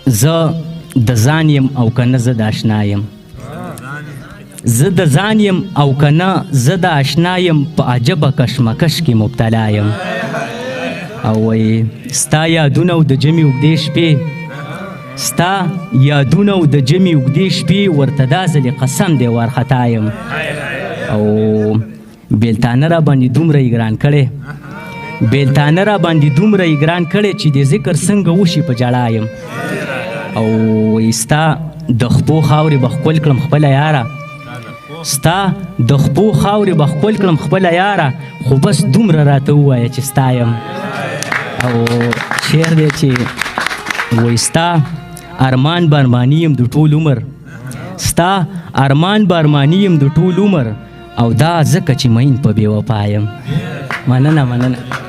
زه د ځان یم او که نه زه د اشنا یم، زه د ځان یم او که نه زه د اشنا یم، په عجبه کشمکش کې مبتلا یم. او وایي ستا یادونه او د جمې اوږدې شپې، ستا یادونه او د جمې اوږدې شپې، ورته دا ځلې قسم دی وارخطا یم. او بیلتانه را باندې دومره یې ګران کړی، بیلتانه را باندې دومره یې ګران کړی چې د ذکر څنګه وشي په جړا یم. او وایي ستا د خپو خاورې به ښکل کړم خپله یاره، ستا د خپو خاورې به ښکل کړم خپله یاره، خو بس دومره راته ووایه چې ستا یم. او شعر دی چې وایي ستا ارمان به ارماني یم د ټول عمر، ستا ارمان به ارماني یم د ټول عمر، او دا ځکه چې مین په بې وفا یم. مننه مننه.